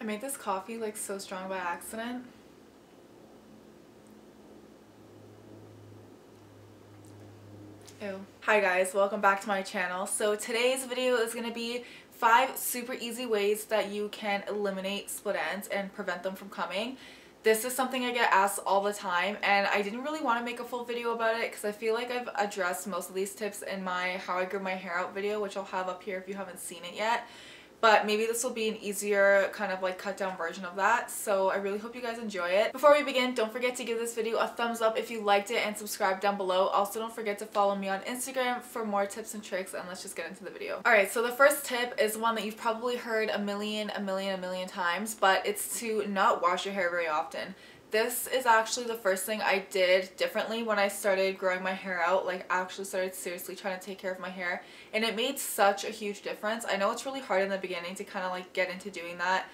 made this coffee like so strong by accident. Ew. Hi guys, welcome back to my channel. So today's video is going to be 5 super easy ways that you can eliminate split ends and prevent them from coming. This is something I get asked all the time, and I didn't really want to make a full video about it because I feel like I've addressed most of these tips in my how I grew my hair out video, which I'll have up here if you haven't seen it yet. But maybe this will be an easier kind of like cut down version of that. So I really hope you guys enjoy it. Before we begin, don't forget to give this video a thumbs up if you liked it and subscribe down below. Also, don't forget to follow me on Instagram for more tips and tricks, and let's just get into the video. Alright, so the first tip is one that you've probably heard a million times, but it's to not wash your hair very often. This is actually the first thing I did differently when I started growing my hair out, like actually started seriously trying to take care of my hair, and it made such a huge difference. I know it's really hard in the beginning to kind of like get into doing that,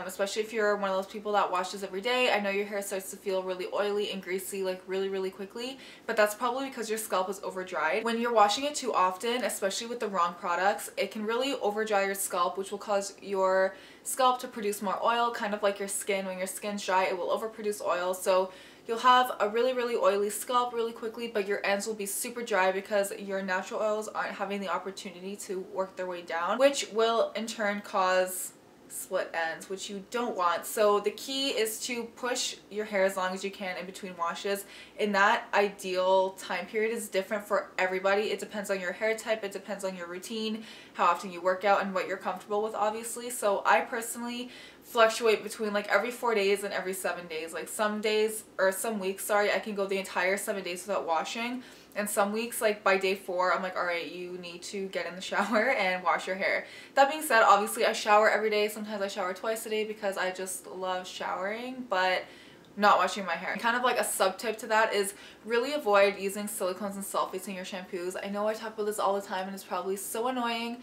especially if you're one of those people that washes every day. I know your hair starts to feel really oily and greasy like really quickly, but that's probably because your scalp is over dried. When you're washing it too often, especially with the wrong products, it can really over dry your scalp, which will cause your scalp to produce more oil, kind of like your skin. When your skin's dry, it will overproduce oil, so you'll have a really oily scalp really quickly, but your ends will be super dry because your natural oils aren't having the opportunity to work their way down, which will in turn cause split ends, which you don't want. So the key is to push your hair as long as you can in between washes, and that ideal time period is different for everybody. It depends on your hair type, it depends on your routine, how often you work out, and what you're comfortable with, obviously. So I personally fluctuate between like every 4 days and every 7 days. Like some days, or some weeks, sorry, I can go the entire 7 days without washing, and some weeks, like by day 4, I'm like, all right, you need to get in the shower and wash your hair. That being said, obviously I shower every day. Sometimes I shower twice a day because I just love showering, but not washing my hair. Kind of like a sub tip to that is really avoid using silicones and sulfates in your shampoos. I know I talk about this all the time and it's probably so annoying,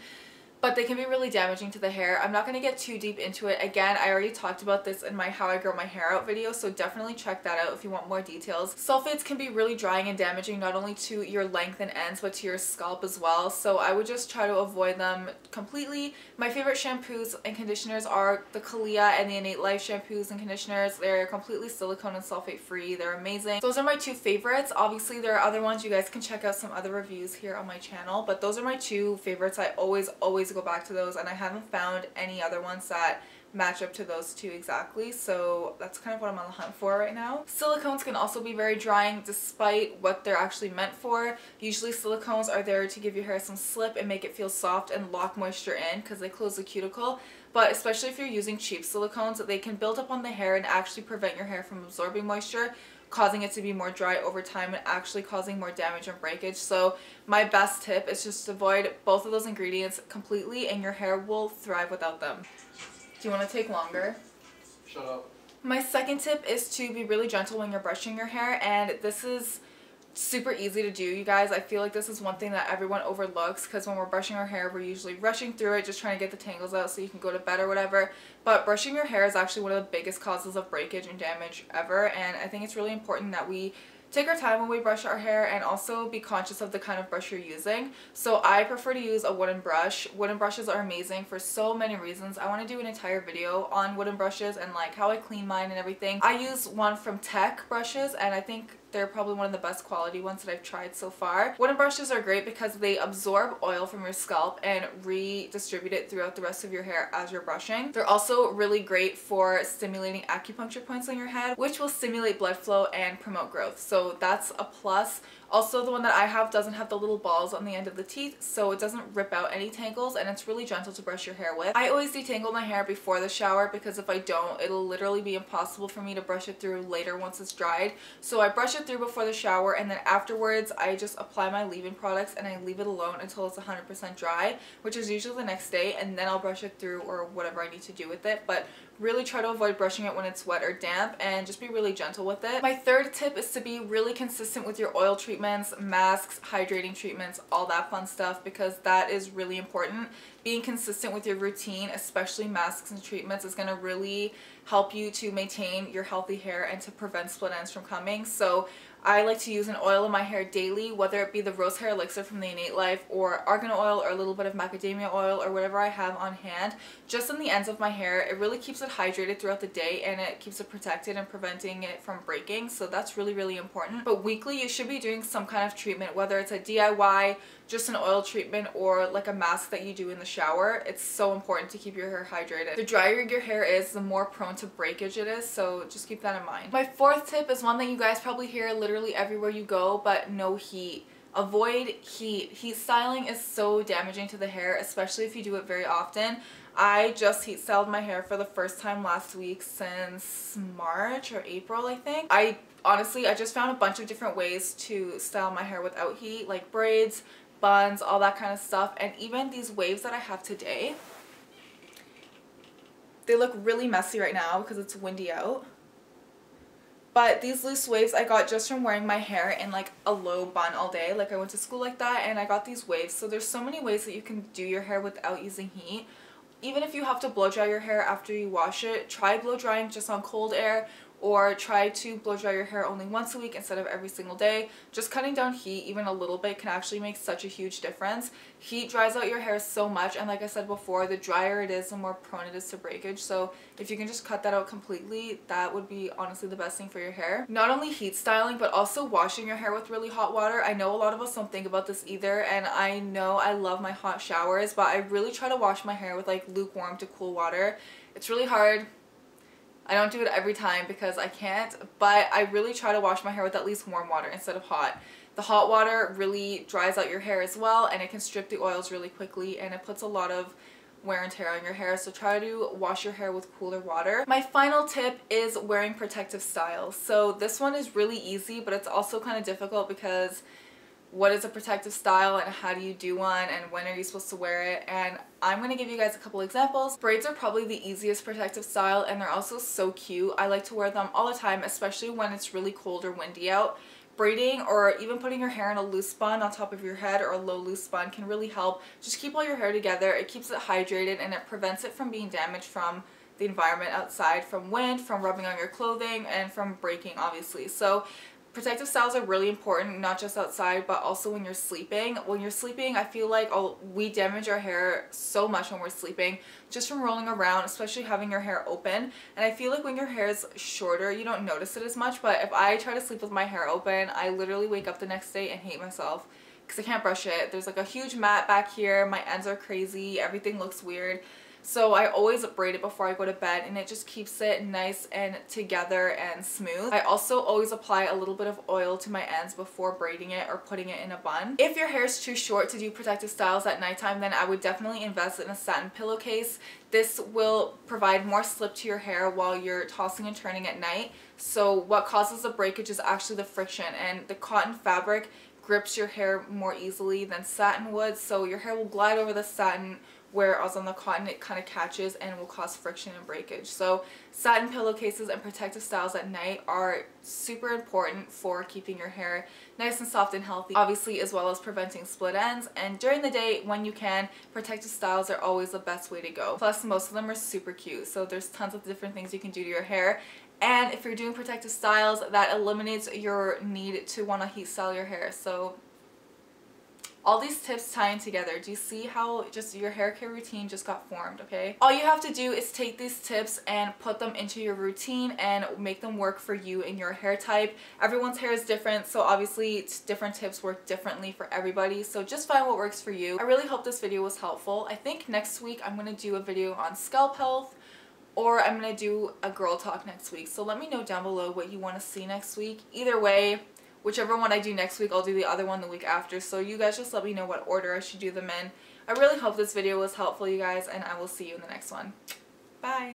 but they can be really damaging to the hair. I'm not going to get too deep into it. Again, I already talked about this in my how I grow my hair out video, so definitely check that out if you want more details. Sulfates can be really drying and damaging, not only to your length and ends, but to your scalp as well. So I would just try to avoid them completely. My favorite shampoos and conditioners are the Kalia and the Innate Life shampoos and conditioners. They're completely silicone and sulfate free. They're amazing. Those are my 2 favorites. Obviously, there are other ones. You guys can check out some other reviews here on my channel, but those are my 2 favorites. I always go back to those, and I haven't found any other ones that match up to those 2 exactly, so that's kind of what I'm on the hunt for right now. Silicones can also be very drying despite what they're actually meant for. Usually silicones are there to give your hair some slip and make it feel soft and lock moisture in because they close the cuticle, but especially if you're using cheap silicones, they can build up on the hair and actually prevent your hair from absorbing moisture, causing it to be more dry over time and actually causing more damage and breakage. So my best tip is just avoid both of those ingredients completely, and your hair will thrive without them. Do you want to take longer? Shut up. My second tip is to be really gentle when you're brushing your hair, and this is super easy to do, you guys. I feel like this is one thing that everyone overlooks because when we're brushing our hair, we're usually rushing through it, just trying to get the tangles out so you can go to bed or whatever. But brushing your hair is actually one of the biggest causes of breakage and damage ever, and I think it's really important that we take our time when we brush our hair and also be conscious of the kind of brush you're using. So I prefer to use a wooden brush. Wooden brushes are amazing for so many reasons. I want to do an entire video on wooden brushes and like how I clean mine and everything. I use one from Tech brushes, and I think they're probably one of the best quality ones that I've tried so far. Wooden brushes are great because they absorb oil from your scalp and redistribute it throughout the rest of your hair as you're brushing. They're also really great for stimulating acupuncture points on your head, which will stimulate blood flow and promote growth. So that's a plus. Also, the one that I have doesn't have the little balls on the end of the teeth, so it doesn't rip out any tangles, and it's really gentle to brush your hair with. I always detangle my hair before the shower because if I don't, it'll literally be impossible for me to brush it through later once it's dried. So I brush it through before the shower, and then afterwards I just apply my leave-in products and I leave it alone until it's 100% dry, which is usually the next day, and then I'll brush it through or whatever I need to do with it. But really try to avoid brushing it when it's wet or damp, and just be really gentle with it. My third tip is to be really consistent with your oil treatments, masks, hydrating treatments, all that fun stuff, because that is really important. Being consistent with your routine, especially masks and treatments, is going to really help you to maintain your healthy hair and to prevent split ends from coming. So I like to use an oil in my hair daily, whether it be the rose hair elixir from the Innate Life or argan oil or a little bit of macadamia oil or whatever I have on hand, just on the ends of my hair. It really keeps it hydrated throughout the day and it keeps it protected and preventing it from breaking, so that's really, really important. But weekly you should be doing some kind of treatment, whether it's a DIY, just an oil treatment, or like a mask that you do in the shower. It's so important to keep your hair hydrated. The drier your hair is, the more prone to breakage it is, so just keep that in mind. My fourth tip is one that you guys probably hear literally everywhere you go, but no heat. Avoid heat. Heat styling is so damaging to the hair, especially if you do it very often. I just heat styled my hair for the first time last week since March or April, I think. Honestly, I just found a bunch of different ways to style my hair without heat, like braids, buns, all that kind of stuff. And even these waves that I have today, they look really messy right now because it's windy out. But these loose waves I got just from wearing my hair in like a low bun all day. Like I went to school like that and I got these waves. So there's so many ways that you can do your hair without using heat. Even if you have to blow dry your hair after you wash it, try blow drying just on cold air, or try to blow dry your hair only once a week instead of every single day. Just cutting down heat even a little bit can actually make such a huge difference. Heat dries out your hair so much, and like I said before, the drier it is, the more prone it is to breakage. So if you can just cut that out completely, that would be honestly the best thing for your hair. Not only heat styling, but also washing your hair with really hot water. I know a lot of us don't think about this either, and I know I love my hot showers, but I really try to wash my hair with like lukewarm to cool water. It's really hard. I don't do it every time because I can't, but I really try to wash my hair with at least warm water instead of hot. The hot water really dries out your hair as well, and it can strip the oils really quickly, and it puts a lot of wear and tear on your hair, so try to wash your hair with cooler water. My final tip is wearing protective styles. So this one is really easy, but it's also kind of difficult because what is a protective style and how do you do one and when are you supposed to wear it? And I'm going to give you guys a couple examples. Braids are probably the easiest protective style, and they're also so cute. I like to wear them all the time, especially when it's really cold or windy out. Braiding or even putting your hair in a loose bun on top of your head or a low loose bun can really help. Just keep all your hair together. It keeps it hydrated and it prevents it from being damaged from the environment outside, from wind, from rubbing on your clothing, and from breaking, obviously. So protective styles are really important, not just outside, but also when you're sleeping. When you're sleeping, I feel like we damage our hair so much when we're sleeping, just from rolling around, especially having your hair open. And I feel like when your hair is shorter, you don't notice it as much, but if I try to sleep with my hair open, I literally wake up the next day and hate myself because I can't brush it. There's like a huge mat back here, my ends are crazy, everything looks weird. So I always braid it before I go to bed, and it just keeps it nice and together and smooth. I also always apply a little bit of oil to my ends before braiding it or putting it in a bun. If your hair is too short to do protective styles at nighttime, then I would definitely invest in a satin pillowcase. This will provide more slip to your hair while you're tossing and turning at night. So what causes the breakage is actually the friction, and the cotton fabric grips your hair more easily than satin would, so your hair will glide over the satin, whereas on the cotton it kind of catches and will cause friction and breakage. So satin pillowcases and protective styles at night are super important for keeping your hair nice and soft and healthy, obviously, as well as preventing split ends. And during the day, when you can, protective styles are always the best way to go. Plus, most of them are super cute, so there's tons of different things you can do to your hair. And if you're doing protective styles, that eliminates your need to want to heat style your hair. So all these tips tying together. Do you see how just your hair care routine just got formed, okay? All you have to do is take these tips and put them into your routine and make them work for you and your hair type. Everyone's hair is different, so obviously different tips work differently for everybody. So just find what works for you. I really hope this video was helpful. I think next week I'm going to do a video on scalp health, or I'm going to do a girl talk next week. So let me know down below what you want to see next week. Either way, whichever one I do next week, I'll do the other one the week after. So you guys just let me know what order I should do them in. I really hope this video was helpful, you guys, and I will see you in the next one. Bye!